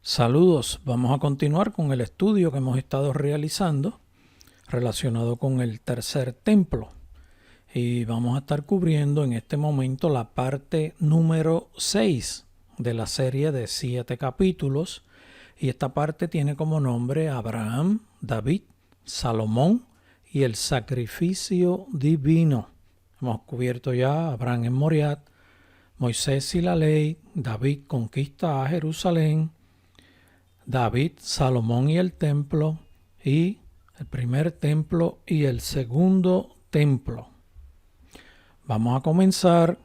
Saludos, vamos a continuar con el estudio que hemos estado realizando relacionado con el tercer templo y vamos a estar cubriendo en este momento la parte número 6 de la serie de 7 capítulos y esta parte tiene como nombre Abraham, David, Salomón y el sacrificio divino. Hemos cubierto ya Abraham en Moriat, Moisés y la ley, David conquista a Jerusalén, David, Salomón y el templo, y el primer templo y el segundo templo. Vamos a comenzar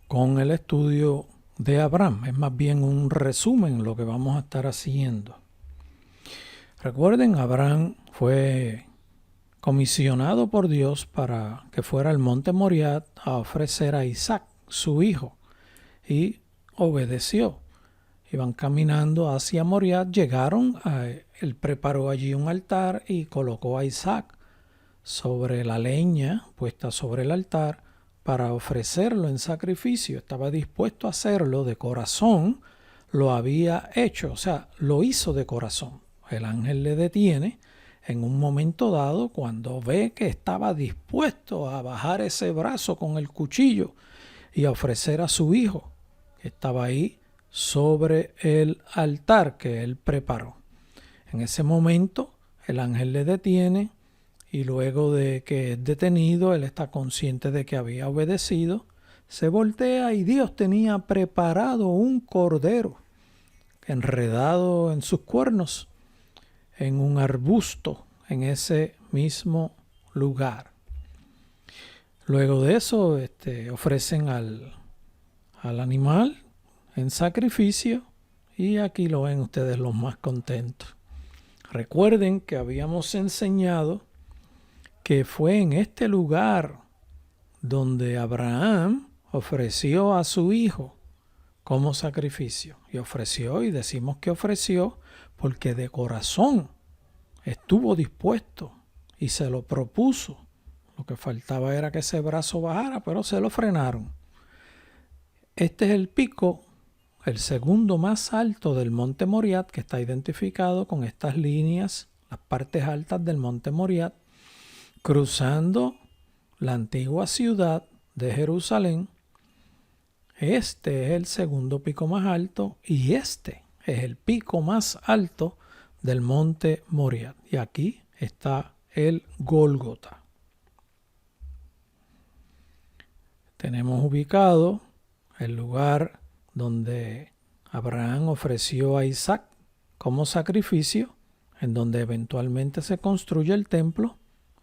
con el estudio de Abraham. Es más bien un resumen lo que vamos a estar haciendo. Recuerden, Abraham fue comisionado por Dios para que fuera al monte Moriat a ofrecer a Isaac, su hijo, y obedeció. Iban caminando hacia Moriat, él preparó allí un altar y colocó a Isaac sobre la leña puesta sobre el altar para ofrecerlo en sacrificio. Estaba dispuesto a hacerlo de corazón, lo había hecho, o sea, lo hizo de corazón. El ángel le detiene en un momento dado cuando ve que estaba dispuesto a bajar ese brazo con el cuchillo y a ofrecer a su hijo, que estaba ahí sobre el altar que él preparó. En ese momento el ángel le detiene y luego de que es detenido, él está consciente de que había obedecido, se voltea y Dios tenía preparado un cordero enredado en sus cuernos en un arbusto en ese mismo lugar. Luego de eso ofrecen al animal en sacrificio y aquí lo ven ustedes los más contentos. Recuerden que habíamos enseñado que fue en este lugar donde Abraham ofreció a su hijo como sacrificio. Y ofreció, y decimos que ofreció porque de corazón estuvo dispuesto y se lo propuso. Lo que faltaba era que ese brazo bajara, pero se lo frenaron. Este es el pico, el segundo más alto del monte Moriat, que está identificado con estas líneas, las partes altas del monte Moriat, cruzando la antigua ciudad de Jerusalén. Este es el segundo pico más alto y este es el pico más alto del monte Moriat. Y aquí está el Gólgota. Tenemos ubicado el lugar donde Abraham ofreció a Isaac como sacrificio, en donde eventualmente se construye el templo.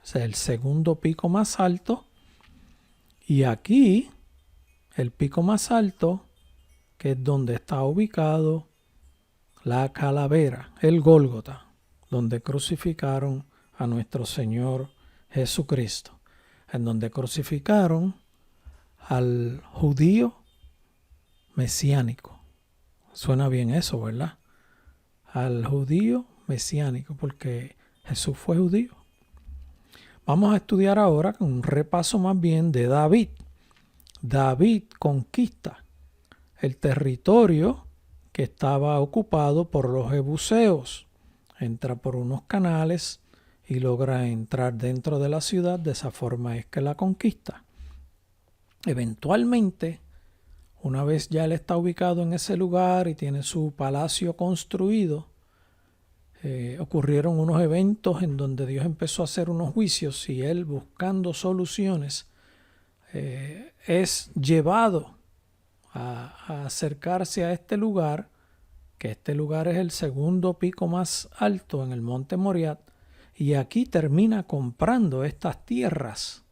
Es el segundo pico más alto. Y aquí, el pico más alto, que es donde está ubicado la calavera, el Gólgota, donde crucificaron a nuestro Señor Jesucristo, en donde crucificaron al judío mesiánico. Suena bien eso, ¿verdad? Al judío mesiánico, porque Jesús fue judío. Vamos a estudiar ahora un repaso más bien de David. David conquista el territorio que estaba ocupado por los jebuseos. Entra por unos canales y logra entrar dentro de la ciudad. De esa forma es que la conquista. Eventualmente, una vez ya él está ubicado en ese lugar y tiene su palacio construido, ocurrieron unos eventos en donde Dios empezó a hacer unos juicios y él, buscando soluciones, es llevado a acercarse a este lugar, que este lugar es el segundo pico más alto en el monte Moriat, y aquí termina comprando estas tierras,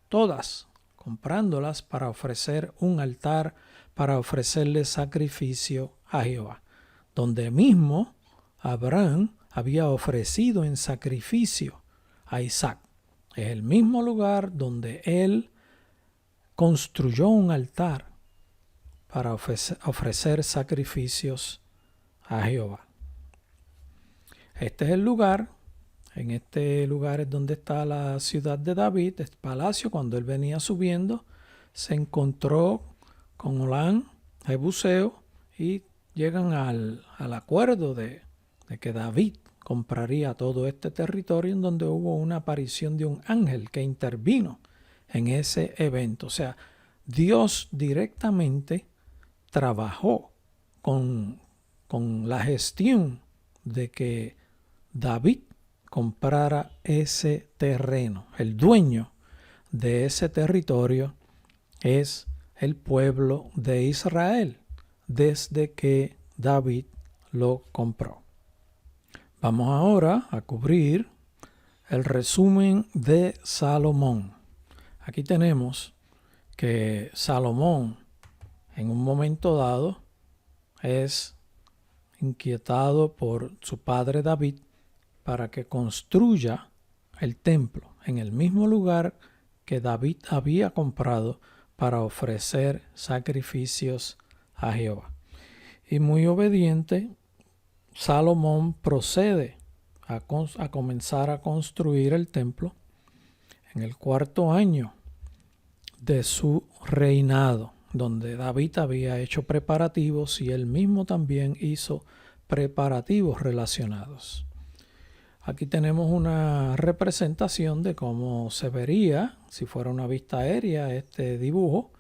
todas, comprándolas para ofrecer un altar, para ofrecerle sacrificio a Jehová, donde mismo Abraham había ofrecido en sacrificio a Isaac. Es el mismo lugar donde él construyó un altar para ofrecer sacrificios a Jehová. Este es el lugar. En este lugar es donde está la ciudad de David, este palacio. Cuando él venía subiendo, se encontró con Olán, Jebuseo, y llegan al acuerdo de que David compraría todo este territorio, en donde hubo una aparición de un ángel que intervino en ese evento. O sea, Dios directamente trabajó con la gestión de que David comprara ese terreno. El dueño de ese territorio es el pueblo de Israel desde que David lo compró. Vamos ahora a cubrir el resumen de Salomón. Aquí tenemos que Salomón en un momento dado es inquietado por su padre David para que construya el templo en el mismo lugar que David había comprado para ofrecer sacrificios a Jehová. Y muy obediente, Salomón procede a comenzar a construir el templo en el 4º año de su reinado, donde David había hecho preparativos y él mismo también hizo preparativos relacionados. Aquí tenemos una representación de cómo se vería, si fuera una vista aérea, este dibujo,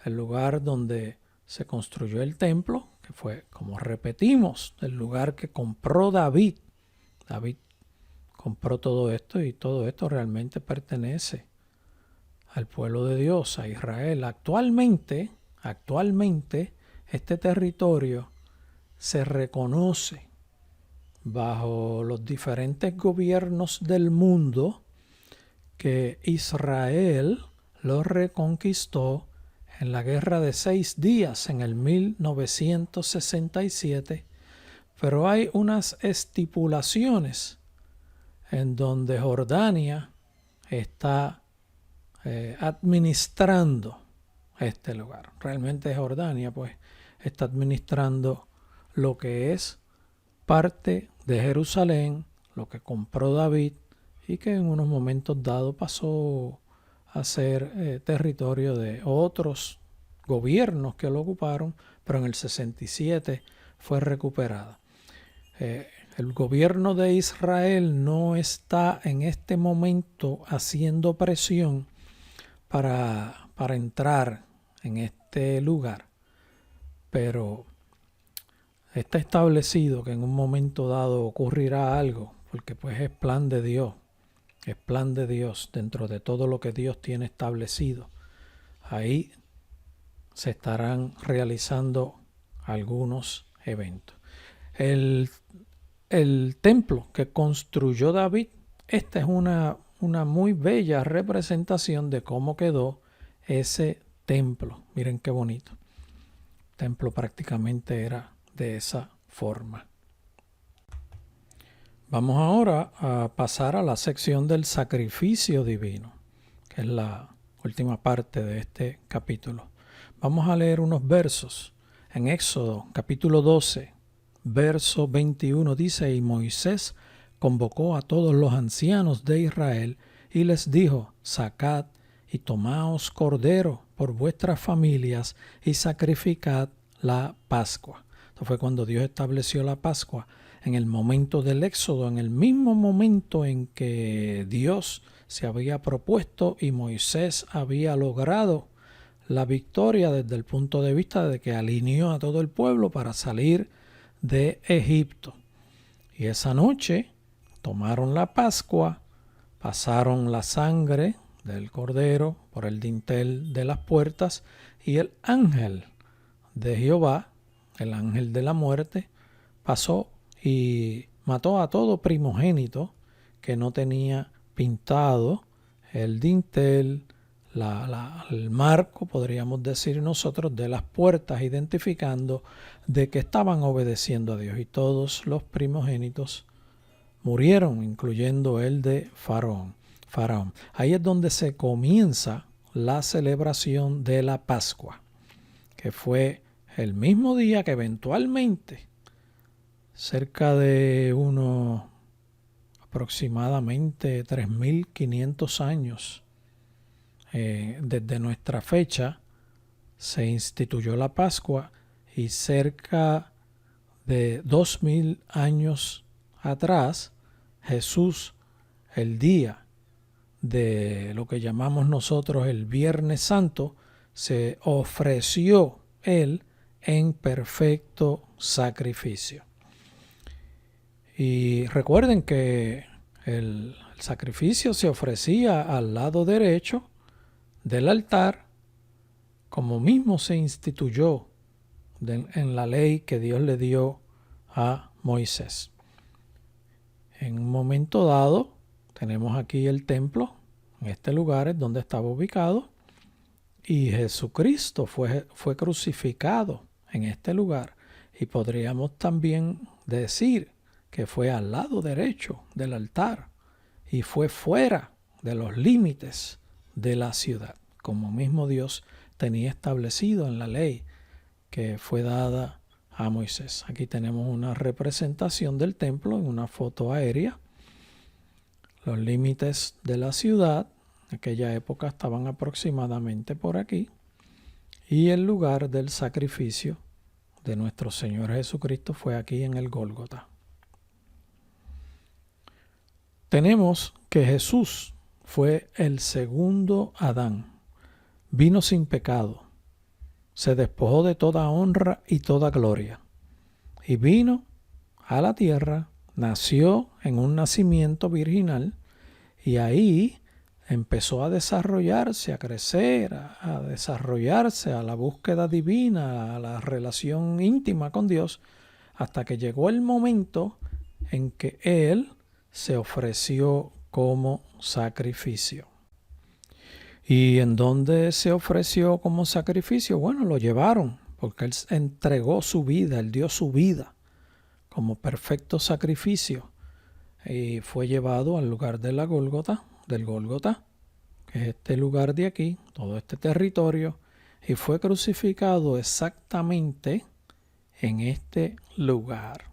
el lugar donde se construyó el templo, que fue, como repetimos, el lugar que compró David. David compró todo esto y todo esto realmente pertenece al pueblo de Dios, a Israel. Actualmente, este territorio se reconoce bajo los diferentes gobiernos del mundo que Israel lo reconquistó en la Guerra de 6 días en el 1967, pero hay unas estipulaciones en donde Jordania está administrando este lugar. Realmente Jordania pues está administrando lo que es parte de Jerusalén, lo que compró David y que en unos momentos dados pasó a ser territorio de otros gobiernos que lo ocuparon, pero en el 67 fue recuperada. El gobierno de Israel no está en este momento haciendo presión para entrar en este lugar, pero está establecido que en un momento dado ocurrirá algo, porque pues es plan de Dios dentro de todo lo que Dios tiene establecido. Ahí se estarán realizando algunos eventos. El templo que construyó David, esta es una muy bella representación de cómo quedó ese templo. Miren qué bonito. El templo prácticamente era de esa forma. Vamos ahora a pasar a la sección del sacrificio divino, que es la última parte de este capítulo. Vamos a leer unos versos. En Éxodo capítulo 12, verso 21 dice: y Moisés convocó a todos los ancianos de Israel y les dijo: sacad y tomaos cordero por vuestras familias y sacrificad la Pascua. Esto fue cuando Dios estableció la Pascua, en el momento del Éxodo, en el mismo momento en que Dios se había propuesto y Moisés había logrado la victoria desde el punto de vista de que alineó a todo el pueblo para salir de Egipto. Y esa noche tomaron la Pascua, pasaron la sangre del cordero por el dintel de las puertas y el ángel de Jehová, el ángel de la muerte, pasó y mató a todo primogénito que no tenía pintado el dintel, el marco, podríamos decir nosotros, de las puertas, identificando de que estaban obedeciendo a Dios. Y todos los primogénitos murieron, incluyendo el de Faraón. Ahí es donde se comienza la celebración de la Pascua, que fue el mismo día que eventualmente, cerca de unos aproximadamente 3.500 años desde nuestra fecha, se instituyó la Pascua, y cerca de 2000 años atrás, Jesús, el día de lo que llamamos nosotros el Viernes Santo, se ofreció Él en perfecto sacrificio. Y recuerden que el sacrificio se ofrecía al lado derecho del altar, como mismo se instituyó en la ley que Dios le dio a Moisés. En un momento dado, tenemos aquí el templo, en este lugar es donde estaba ubicado, y Jesucristo fue crucificado en este lugar. Y podríamos también decir que fue al lado derecho del altar y fue fuera de los límites de la ciudad, como mismo Dios tenía establecido en la ley que fue dada a Moisés. Aquí tenemos una representación del templo en una foto aérea. Los límites de la ciudad en aquella época estaban aproximadamente por aquí, y el lugar del sacrificio de nuestro Señor Jesucristo fue aquí en el Gólgota. Tenemos que Jesús fue el segundo Adán, vino sin pecado, se despojó de toda honra y toda gloria, y vino a la tierra, nació en un nacimiento virginal, y ahí empezó a desarrollarse, a crecer, a desarrollarse, a la búsqueda divina, a la relación íntima con Dios, hasta que llegó el momento en que Él se ofreció como sacrificio. ¿Y en dónde se ofreció como sacrificio? Bueno, lo llevaron, porque Él entregó su vida, Él dio su vida como perfecto sacrificio, y fue llevado al lugar de la Gólgota, del Gólgota, que es este lugar de aquí, todo este territorio, y fue crucificado exactamente en este lugar.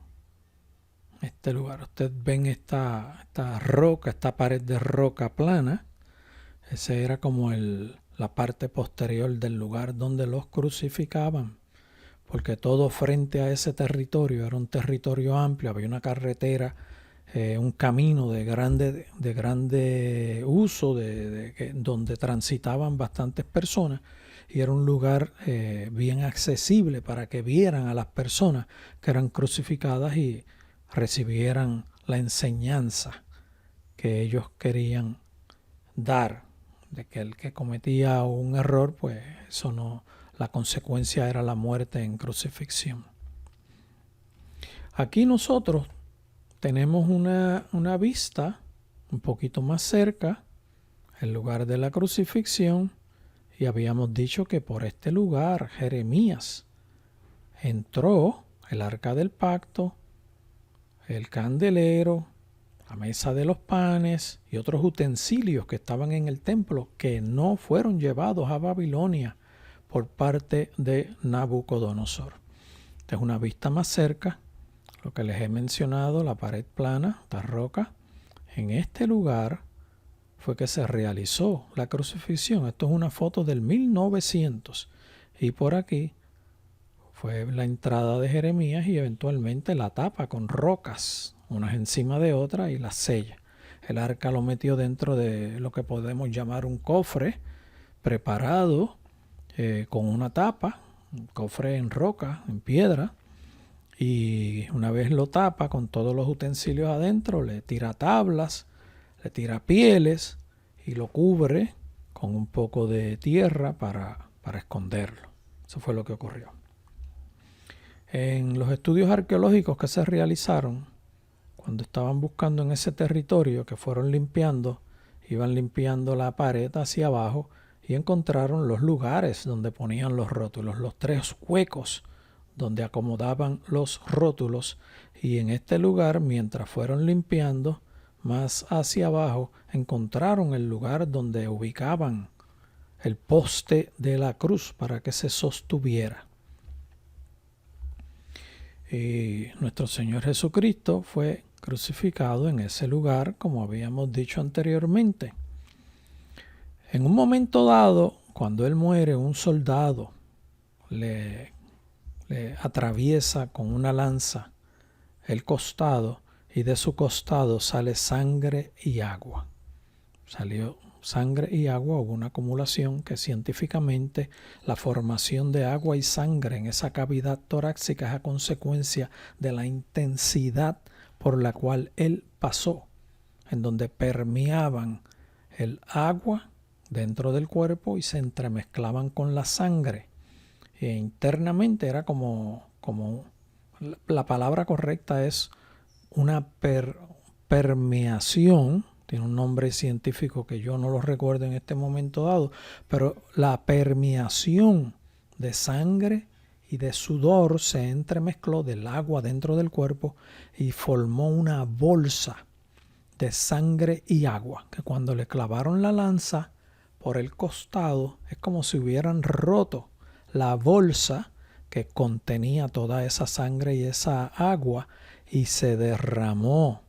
Este lugar, ustedes ven esta roca, esta pared de roca plana. Ese era como la parte posterior del lugar donde los crucificaban, porque todo frente a ese territorio era un territorio amplio, había una carretera, un camino de grande uso, donde transitaban bastantes personas, y era un lugar bien accesible para que vieran a las personas que eran crucificadas y recibieran la enseñanza que ellos querían dar, de que el que cometía un error, pues eso no, la consecuencia era la muerte en crucifixión. Aquí nosotros tenemos una vista un poquito más cerca, el lugar de la crucifixión, y habíamos dicho que por este lugar Jeremías entró, el arca del pacto, el candelero, la mesa de los panes y otros utensilios que estaban en el templo que no fueron llevados a Babilonia por parte de Nabucodonosor. Esta es una vista más cerca, lo que les he mencionado, la pared plana, esta roca. En este lugar fue que se realizó la crucifixión. Esto es una foto del 1900, y por aquí fue la entrada de Jeremías y eventualmente la tapa con rocas, unas encima de otras, y las sella. El arca lo metió dentro de lo que podemos llamar un cofre preparado con una tapa, un cofre en roca, en piedra, y una vez lo tapa con todos los utensilios adentro, le tira tablas, le tira pieles y lo cubre con un poco de tierra para esconderlo. Eso fue lo que ocurrió. En los estudios arqueológicos que se realizaron, cuando estaban buscando en ese territorio, que fueron limpiando, iban limpiando la pared hacia abajo y encontraron los lugares donde ponían los rótulos, los 3 huecos donde acomodaban los rótulos, y en este lugar, mientras fueron limpiando, más hacia abajo, encontraron el lugar donde ubicaban el poste de la cruz para que se sostuviera. Y nuestro Señor Jesucristo fue crucificado en ese lugar, como habíamos dicho anteriormente. En un momento dado, cuando Él muere, un soldado le le atraviesa con una lanza el costado y de su costado sale sangre y agua. Salió sangre y agua, hubo una acumulación que científicamente la formación de agua y sangre en esa cavidad torácica es a consecuencia de la intensidad por la cual él pasó, en donde permeaban el agua dentro del cuerpo y se entremezclaban con la sangre. E internamente era como la palabra correcta es una permeación, tiene un nombre científico que yo no lo recuerdo en este momento dado, pero la permeación de sangre y de sudor se entremezcló del agua dentro del cuerpo y formó una bolsa de sangre y agua, que cuando le clavaron la lanza por el costado es como si hubieran roto la bolsa que contenía toda esa sangre y esa agua y se derramó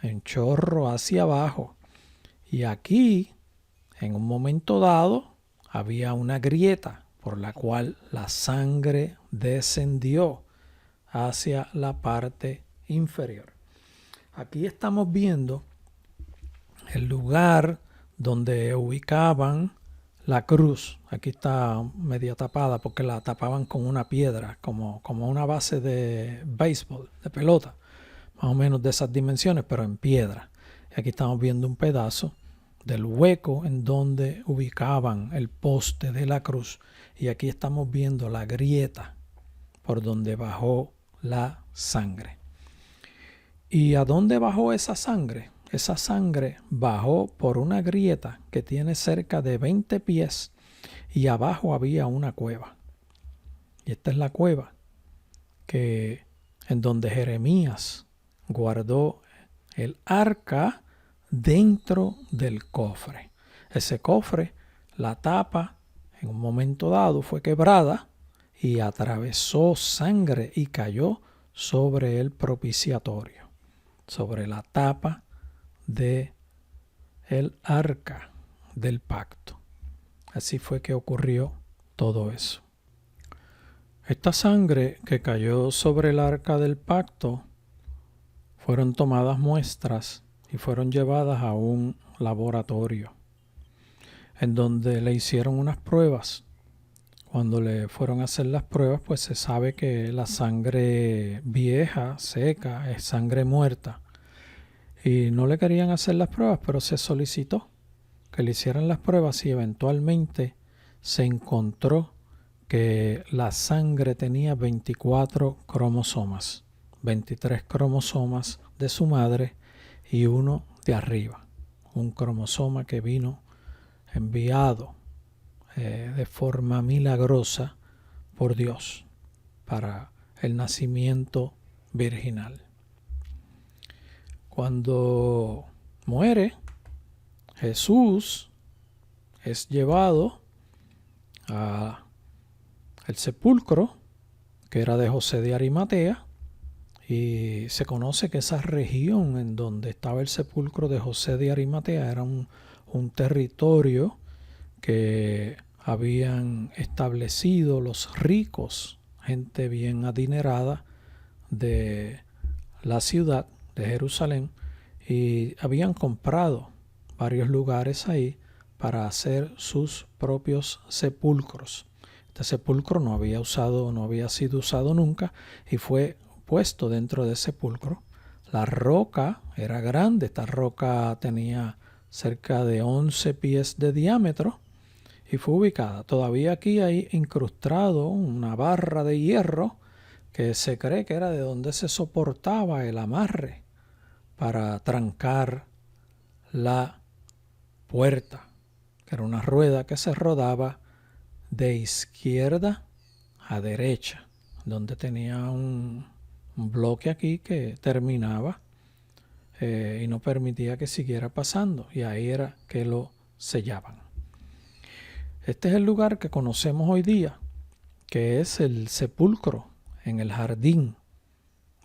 en chorro hacia abajo. Y aquí, en un momento dado, había una grieta por la cual la sangre descendió hacia la parte inferior. Aquí estamos viendo el lugar donde ubicaban la cruz. Aquí está media tapada porque la tapaban con una piedra, como una base de béisbol, de pelota, más o menos de esas dimensiones, pero en piedra. Y aquí estamos viendo un pedazo del hueco en donde ubicaban el poste de la cruz. Y aquí estamos viendo la grieta por donde bajó la sangre. ¿Y a dónde bajó esa sangre? Esa sangre bajó por una grieta que tiene cerca de 20 pies y abajo había una cueva. Y esta es la cueva en donde Jeremías guardó el arca dentro del cofre. Ese cofre, la tapa, en un momento dado fue quebrada y atravesó sangre y cayó sobre el propiciatorio, sobre la tapa de el arca del pacto. Así fue que ocurrió todo eso. Esta sangre que cayó sobre el arca del pacto fueron tomadas muestras y fueron llevadas a un laboratorio en donde le hicieron unas pruebas. Cuando le fueron a hacer las pruebas, pues se sabe que la sangre vieja, seca, es sangre muerta. Y no le querían hacer las pruebas, pero se solicitó que le hicieran las pruebas y eventualmente se encontró que la sangre tenía 24 cromosomas, 23 cromosomas de su madre y uno de arriba, un cromosoma que vino enviado de forma milagrosa por Dios para el nacimiento virginal. Cuando muere, Jesús es llevado al sepulcro que era de José de Arimatea, y se conoce que esa región en donde estaba el sepulcro de José de Arimatea era un territorio que habían establecido los ricos, gente bien adinerada de la ciudad de Jerusalén, y habían comprado varios lugares ahí para hacer sus propios sepulcros. Este sepulcro no había sido usado nunca y fue puesto dentro del sepulcro. La roca era grande, esta roca tenía cerca de 11 pies de diámetro y fue ubicada. Todavía aquí hay incrustado una barra de hierro que se cree que era de donde se soportaba el amarre para trancar la puerta, que era una rueda que se rodaba de izquierda a derecha, donde tenía un bloque aquí que terminaba y no permitía que siguiera pasando, y ahí era que lo sellaban. Este es el lugar que conocemos hoy día, que es el sepulcro en el jardín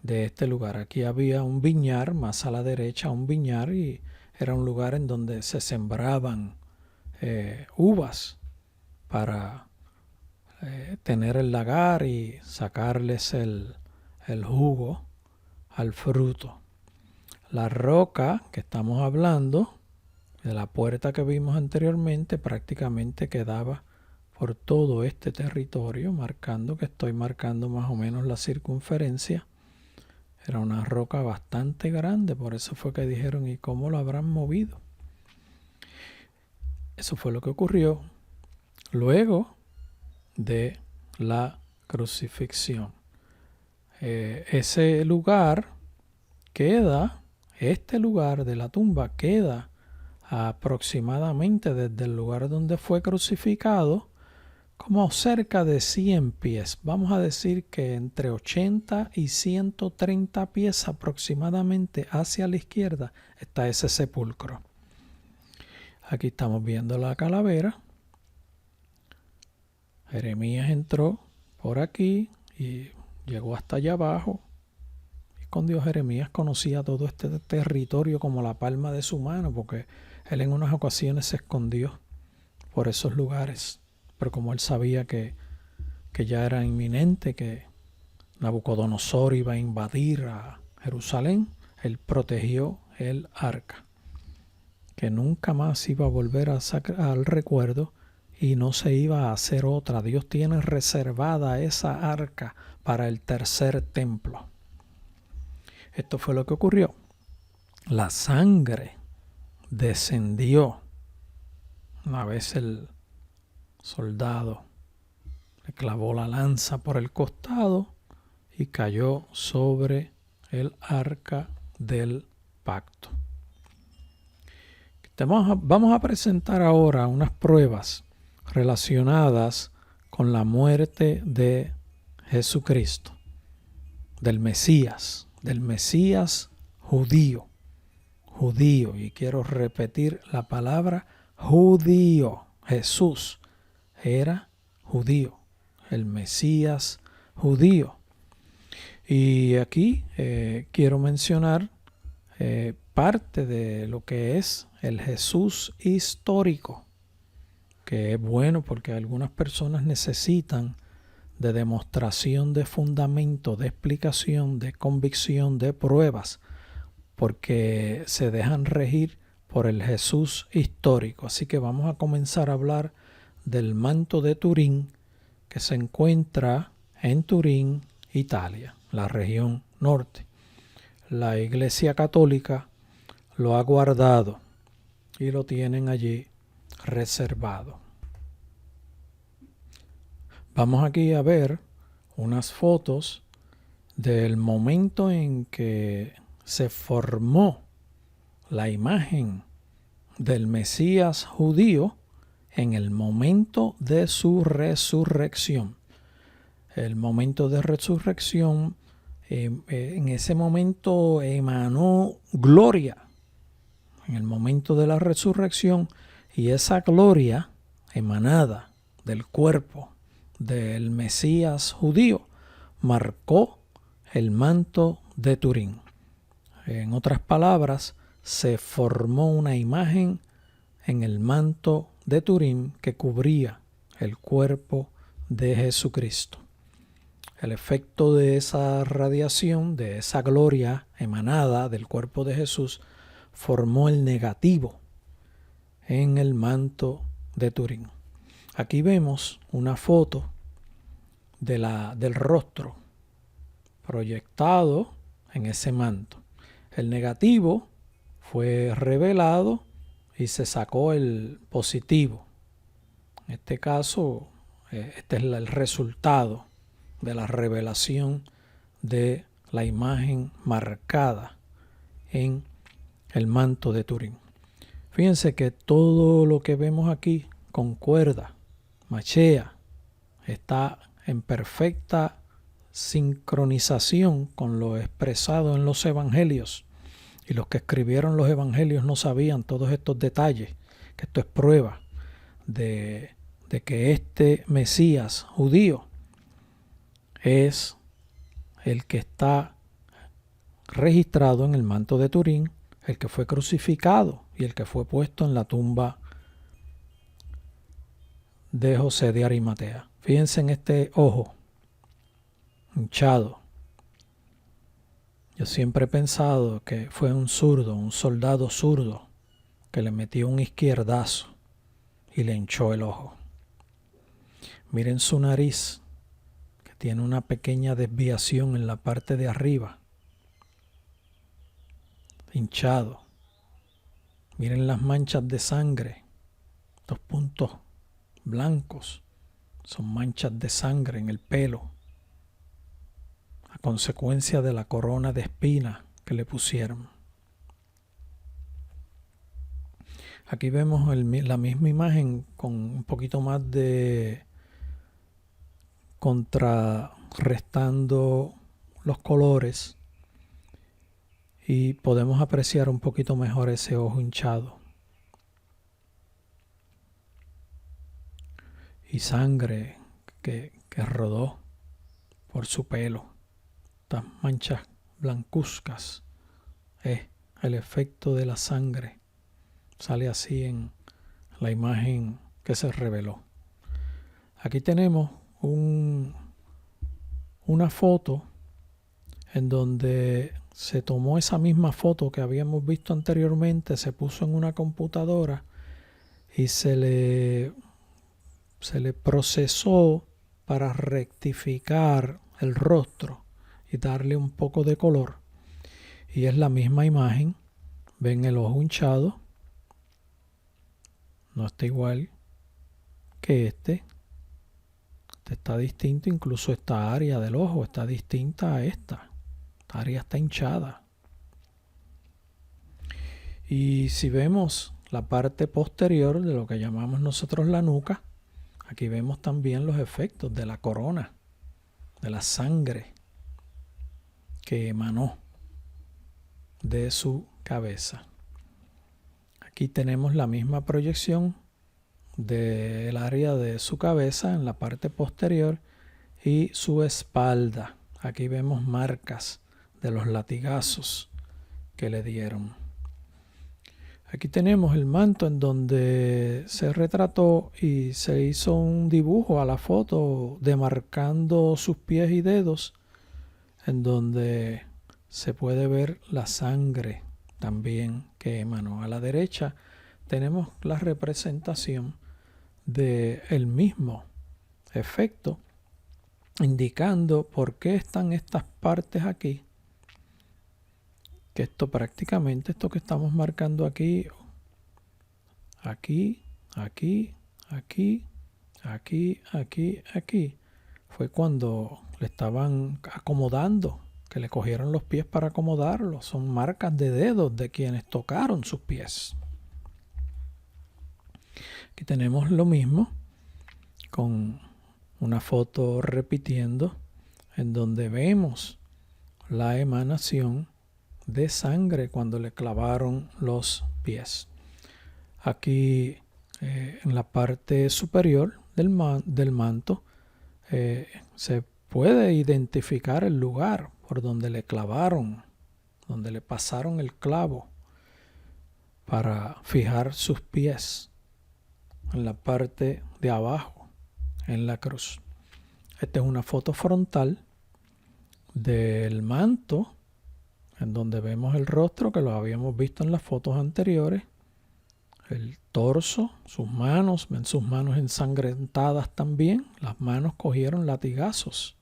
de este lugar. Aquí había un viñar, más a la derecha un viñar, y era un lugar en donde se sembraban uvas para tener el lagar y sacarles el jugo al fruto. La roca que estamos hablando, de la puerta que vimos anteriormente, prácticamente quedaba por todo este territorio, estoy marcando más o menos la circunferencia. Era una roca bastante grande, por eso fue que dijeron, ¿y cómo lo habrán movido? Eso fue lo que ocurrió luego de la crucifixión. Ese lugar este lugar de la tumba queda aproximadamente desde el lugar donde fue crucificado, como cerca de 100 pies. Vamos a decir que entre 80 y 130 pies aproximadamente hacia la izquierda está ese sepulcro. Aquí estamos viendo la calavera. Jeremías entró por aquí y llegó hasta allá abajo. Y con Dios, Jeremías conocía todo este territorio como la palma de su mano, porque él en unas ocasiones se escondió por esos lugares. Pero como él sabía que ya era inminente, que Nabucodonosor iba a invadir a Jerusalén, él protegió el arca, que nunca más iba a volver al recuerdo y no se iba a hacer otra. Dios tiene reservada esa arca para el tercer templo. Esto fue lo que ocurrió. La sangre descendió. Una vez el soldado le clavó la lanza por el costado y cayó sobre el arca del pacto. Vamos a presentar ahora unas pruebas relacionadas con la muerte de Jesucristo, del Mesías judío, y quiero repetir la palabra judío. Jesús era judío, el Mesías judío. Y aquí quiero mencionar parte de lo que es el Jesús histórico, que es bueno porque algunas personas necesitan de demostración, de fundamento, de explicación, de convicción, de pruebas, porque se dejan regir por el Jesús histórico. Así que vamos a comenzar a hablar del manto de Turín, que se encuentra en Turín, Italia, la región norte. La Iglesia Católica lo ha guardado y lo tienen allí reservado. Vamos aquí a ver unas fotos del momento en que se formó la imagen del Mesías judío en el momento de su resurrección. El momento de resurrección, en ese momento emanó gloria, en el momento de la resurrección, y esa gloria emanada del cuerpo del Mesías judío marcó el manto de Turín. En otras palabras, se formó una imagen en el manto de Turín que cubría el cuerpo de Jesucristo. El efecto de esa radiación, de esa gloria emanada del cuerpo de Jesús, formó el negativo en el manto de Turín. Aquí vemos una foto del rostro proyectado en ese manto. El negativo fue revelado y se sacó el positivo. En este caso, este es el resultado de la revelación de la imagen marcada en el manto de Turín. Fíjense que todo lo que vemos aquí concuerda, machea, está en perfecta sincronización con lo expresado en los evangelios. Y los que escribieron los evangelios no sabían todos estos detalles, que esto es prueba de que este Mesías judío es el que está registrado en el manto de Turín, el que fue crucificado y el que fue puesto en la tumba de José de Arimatea. Fíjense en este ojo hinchado. Yo siempre he pensado que fue un zurdo, un soldado zurdo, que le metió un izquierdazo y le hinchó el ojo. Miren su nariz, que tiene una pequeña desviación en la parte de arriba, hinchado. Miren las manchas de sangre, los puntos blancos, son manchas de sangre en el pelo, a consecuencia de la corona de espinas que le pusieron. Aquí vemos la misma imagen con un poquito más de contrarrestando los colores y podemos apreciar un poquito mejor ese ojo hinchado. Y sangre que rodó por su pelo. Estas manchas blancuzcas es el efecto de la sangre. Sale así en la imagen que se reveló. Aquí tenemos una foto en donde se tomó esa misma foto que habíamos visto anteriormente, se puso en una computadora y se le procesó para rectificar el rostro y darle un poco de color. Y es la misma imagen. Ven el ojo hinchado. No está igual que este. Este está distinto, incluso esta área del ojo está distinta a esta. Esta área está hinchada. Y si vemos la parte posterior de lo que llamamos nosotros la nuca, aquí vemos también los efectos de la corona, de la sangre que emanó de su cabeza. Aquí tenemos la misma proyección del área de su cabeza en la parte posterior y su espalda. Aquí vemos marcas de los latigazos que le dieron. Aquí tenemos el manto en donde se retrató y se hizo un dibujo a la foto demarcando sus pies y dedos, en donde se puede ver la sangre también que emanó. A la derecha tenemos la representación del mismo efecto, indicando por qué están estas partes aquí, que esto prácticamente, esto que estamos marcando aquí, aquí, fue cuando le estaban acomodando, que le cogieron los pies para acomodarlos. Son marcas de dedos de quienes tocaron sus pies. Aquí tenemos lo mismo con una foto repitiendo en donde vemos la emanación de sangre cuando le clavaron los pies. Aquí en la parte superior del manto se puede identificar el lugar por donde le clavaron, donde le pasaron el clavo para fijar sus pies en la parte de abajo, en la cruz. Esta es una foto frontal del manto, en donde vemos el rostro que lo habíamos visto en las fotos anteriores, el torso, sus manos, ven sus manos ensangrentadas también, las manos cogieron latigazos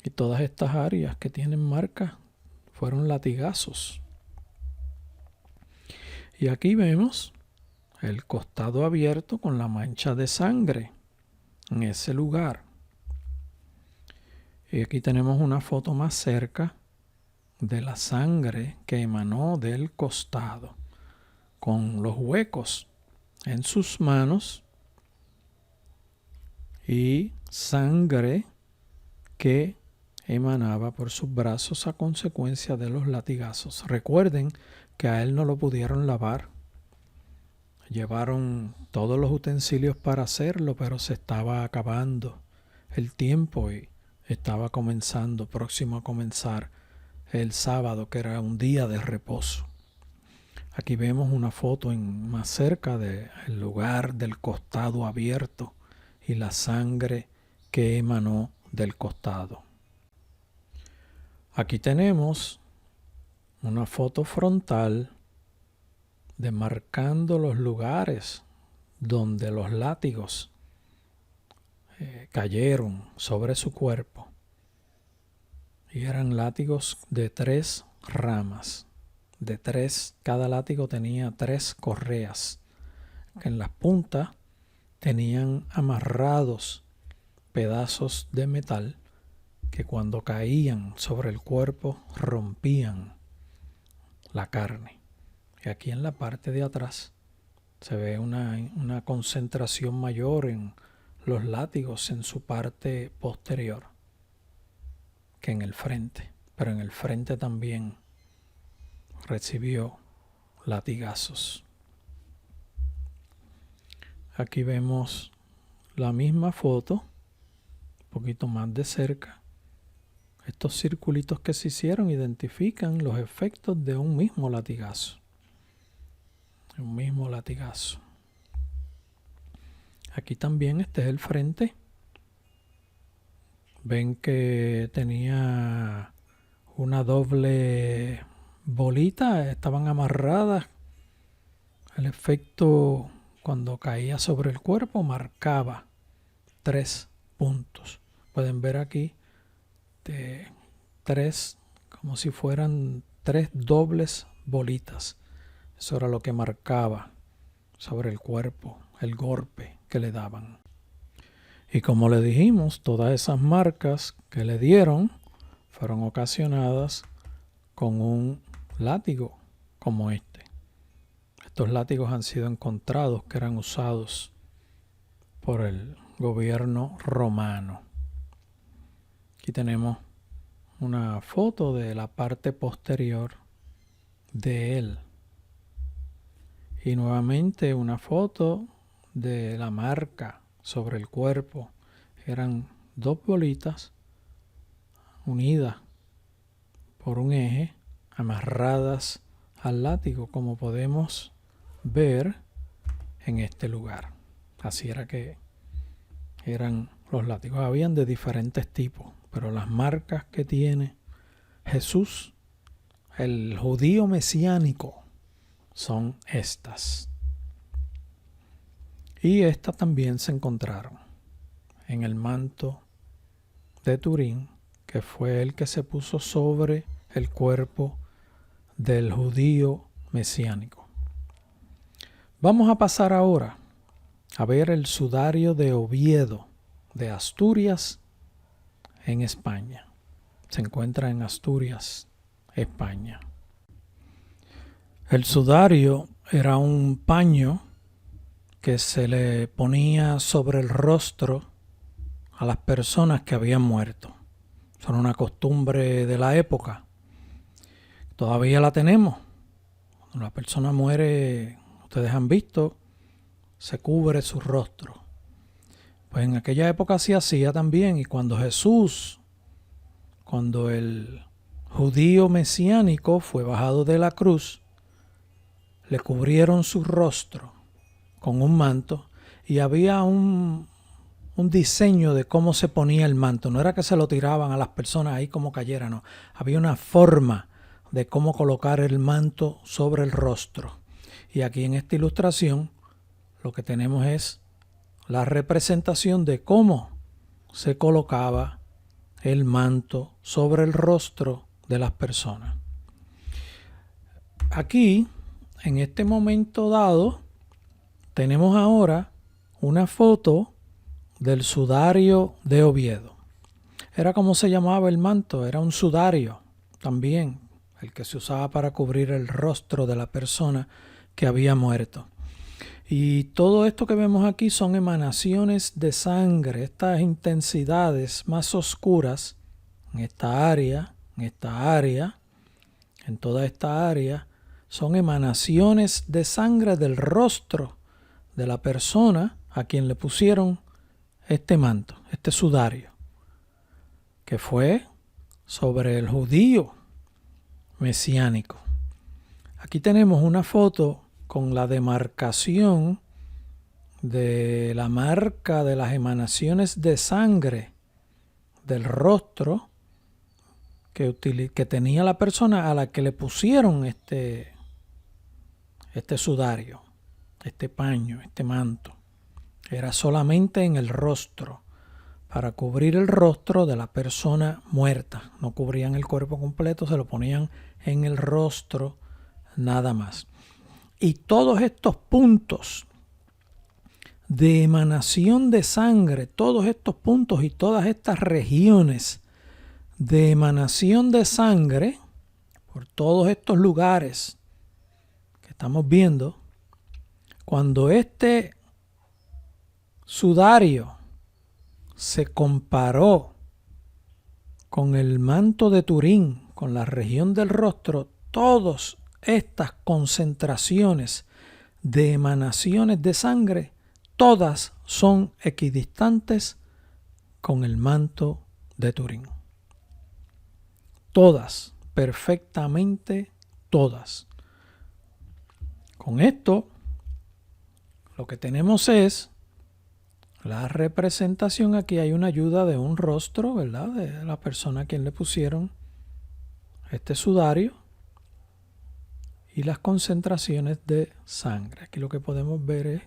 y todas estas áreas que tienen marcas fueron latigazos. Y aquí vemos el costado abierto con la mancha de sangre en ese lugar. Y aquí tenemos una foto más cerca de la sangre que emanó del costado, con los huecos en sus manos y sangre que emanaba por sus brazos a consecuencia de los latigazos. Recuerden que a él no lo pudieron lavar. Llevaron todos los utensilios para hacerlo, pero se estaba acabando el tiempo y estaba próximo a comenzar el sábado, que era un día de reposo. Aquí vemos una foto más cerca del lugar del costado abierto y la sangre que emanó del costado. Aquí tenemos una foto frontal demarcando los lugares donde los látigos cayeron sobre su cuerpo. Y eran látigos de 3 ramas. Cada látigo tenía 3 correas, que en las puntas tenían amarrados pedazos de metal que cuando caían sobre el cuerpo rompían la carne. Y aquí en la parte de atrás se ve una concentración mayor en los látigos en su parte posterior que en el frente. Pero en el frente también recibió latigazos. Aquí vemos la misma foto, un poquito más de cerca. Estos circulitos que se hicieron identifican los efectos de un mismo latigazo. Aquí también este es el frente. Ven que tenía una doble bolita, estaban amarradas. El efecto cuando caía sobre el cuerpo marcaba 3 puntos. Pueden ver aquí de 3, como si fueran 3 dobles bolitas. Eso era lo que marcaba sobre el cuerpo, el golpe que le daban. Y como le dijimos, todas esas marcas que le dieron fueron ocasionadas con un látigo como este. Estos látigos han sido encontrados que eran usados por el gobierno romano. Aquí tenemos una foto de la parte posterior de él. Y nuevamente una foto de la marca sobre el cuerpo. Eran 2 bolitas unidas por un eje, amarradas al látigo, como podemos ver en este lugar. Así era que eran los látigos. Habían de diferentes tipos, pero las marcas que tiene Jesús, el judío mesiánico, son estas. Y estas también se encontraron en el manto de Turín, que fue el que se puso sobre el cuerpo del judío mesiánico. Vamos a pasar ahora a ver el sudario de Oviedo, de Asturias, en España. Se encuentra en Asturias, España. El sudario era un paño que se le ponía sobre el rostro a las personas que habían muerto. Son una costumbre de la época. Todavía la tenemos. Cuando la persona muere, ustedes han visto, se cubre su rostro. Pues en aquella época se hacía también, y cuando el judío mesiánico fue bajado de la cruz, le cubrieron su rostro con un manto y había un diseño de cómo se ponía el manto. No era que se lo tiraban a las personas ahí como cayera, no. Había una forma de cómo colocar el manto sobre el rostro. Y aquí en esta ilustración lo que tenemos es la representación de cómo se colocaba el manto sobre el rostro de las personas. Aquí, en este momento dado, tenemos ahora una foto del sudario de Oviedo. Era como se llamaba el manto, era un sudario también, el que se usaba para cubrir el rostro de la persona que había muerto. Y todo esto que vemos aquí son emanaciones de sangre, estas intensidades más oscuras en esta área, en toda esta área, son emanaciones de sangre del rostro de la persona a quien le pusieron este manto, este sudario, que fue sobre el judío mesiánico. Aquí tenemos una foto con la demarcación de la marca de las emanaciones de sangre del rostro que tenía la persona a la que le pusieron este sudario, este paño, este manto. Era solamente en el rostro, para cubrir el rostro de la persona muerta. No cubrían el cuerpo completo, se lo ponían en el rostro nada más. Y todos estos puntos de emanación de sangre, todos estos puntos y todas estas regiones de emanación de sangre, por todos estos lugares que estamos viendo, cuando este sudario se comparó con el manto de Turín, con la región del rostro, todas estas concentraciones de emanaciones de sangre, todas son equidistantes con el manto de Turín. Todas, perfectamente todas. Con esto, lo que tenemos es la representación. Aquí hay una ayuda de un rostro, ¿verdad? De la persona a quien le pusieron este sudario y las concentraciones de sangre. Aquí lo que podemos ver es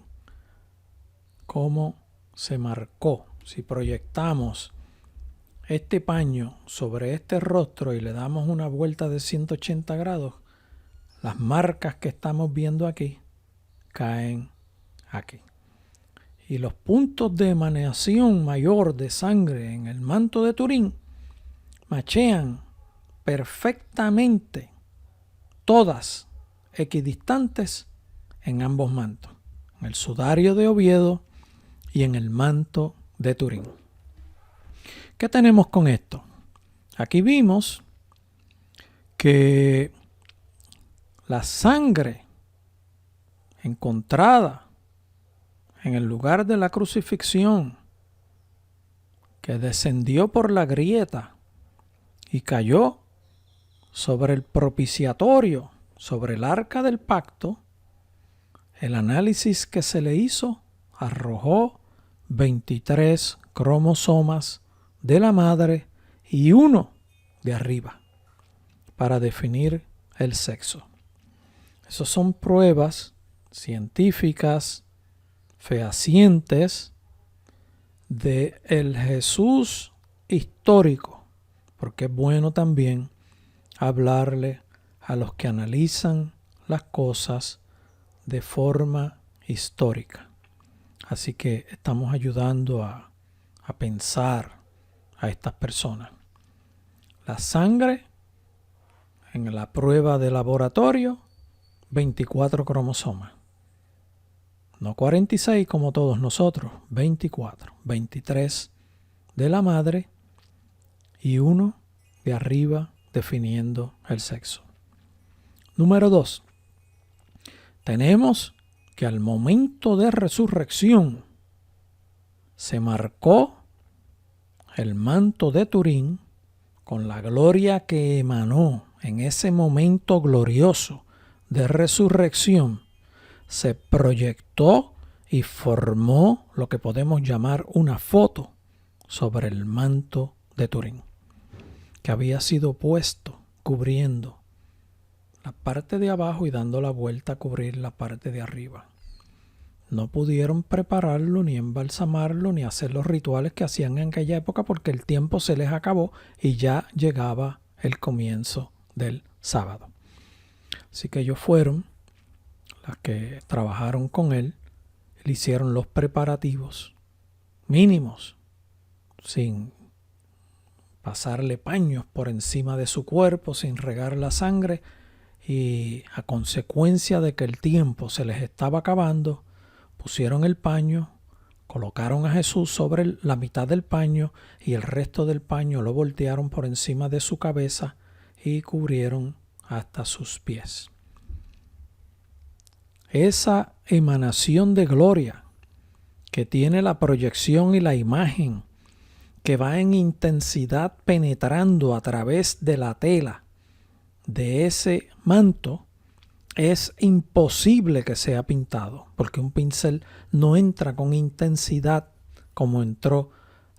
cómo se marcó. Si proyectamos este paño sobre este rostro y le damos una vuelta de 180 grados, las marcas que estamos viendo aquí caen aquí. Y los puntos de emanación mayor de sangre en el manto de Turín machean perfectamente, todas equidistantes en ambos mantos, en el sudario de Oviedo y en el manto de Turín. ¿Qué tenemos con esto? Aquí vimos que la sangre encontrada en el lugar de la crucifixión, que descendió por la grieta y cayó sobre el propiciatorio, sobre el arca del pacto, el análisis que se le hizo arrojó 23 cromosomas de la madre y uno de arriba para definir el sexo. Esas son pruebas científicas fehacientes de el Jesús histórico, porque es bueno también hablarle a los que analizan las cosas de forma histórica. Así que estamos ayudando a pensar a estas personas. La sangre en la prueba de laboratorio, 24 cromosomas. No 46 como todos nosotros, 24. 23 de la madre y uno de arriba definiendo el sexo. Número 2. Tenemos que al momento de resurrección se marcó el manto de Turín con la gloria que emanó en ese momento glorioso de resurrección. Se proyectó y formó lo que podemos llamar una foto sobre el manto de Turín, que había sido puesto cubriendo la parte de abajo y dando la vuelta a cubrir la parte de arriba. No pudieron prepararlo, ni embalsamarlo, ni hacer los rituales que hacían en aquella época porque el tiempo se les acabó y ya llegaba el comienzo del sábado. Así que ellos fueron las que trabajaron con él, le hicieron los preparativos mínimos, sin pasarle paños por encima de su cuerpo, sin regar la sangre, y a consecuencia de que el tiempo se les estaba acabando, pusieron el paño, colocaron a Jesús sobre la mitad del paño y el resto del paño lo voltearon por encima de su cabeza y cubrieron hasta sus pies. Esa emanación de gloria que tiene la proyección y la imagen, que va en intensidad penetrando a través de la tela de ese manto, es imposible que sea pintado, porque un pincel no entra con intensidad como entró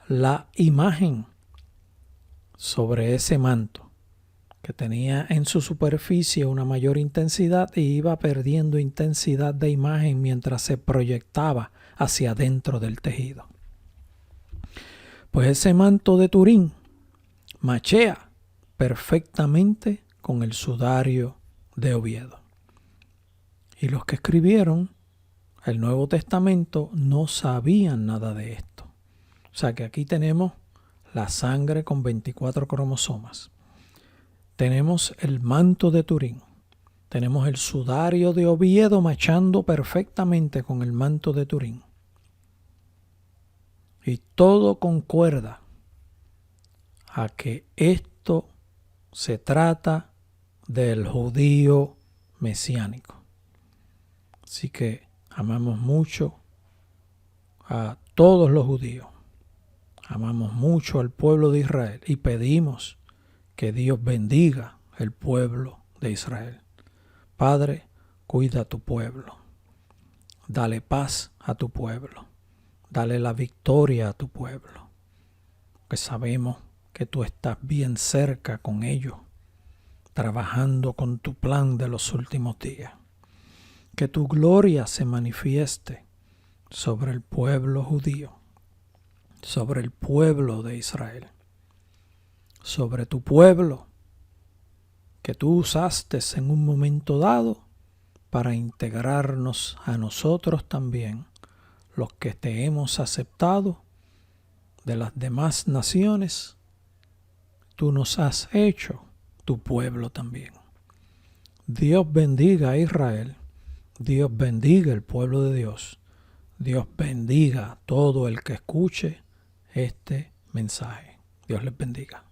la imagen sobre ese manto, que tenía en su superficie una mayor intensidad y iba perdiendo intensidad de imagen mientras se proyectaba hacia adentro del tejido. Pues ese manto de Turín machea perfectamente con el sudario de Oviedo. Y los que escribieron el Nuevo Testamento no sabían nada de esto. O sea que aquí tenemos la sangre con 24 cromosomas. Tenemos el manto de Turín. Tenemos el sudario de Oviedo machando perfectamente con el manto de Turín. Y todo concuerda a que esto se trata del judío mesiánico. Así que amamos mucho a todos los judíos. Amamos mucho al pueblo de Israel y pedimos que Dios bendiga el pueblo de Israel. Padre, cuida a tu pueblo. Dale paz a tu pueblo. Dale la victoria a tu pueblo. Que sabemos que tú estás bien cerca con ellos, trabajando con tu plan de los últimos días. Que tu gloria se manifieste sobre el pueblo judío, sobre el pueblo de Israel, sobre tu pueblo que tú usaste en un momento dado para integrarnos a nosotros también, los que te hemos aceptado de las demás naciones. Tú nos has hecho tu pueblo también. Dios bendiga a Israel. Dios bendiga el pueblo de Dios. Dios bendiga a todo el que escuche este mensaje. Dios les bendiga.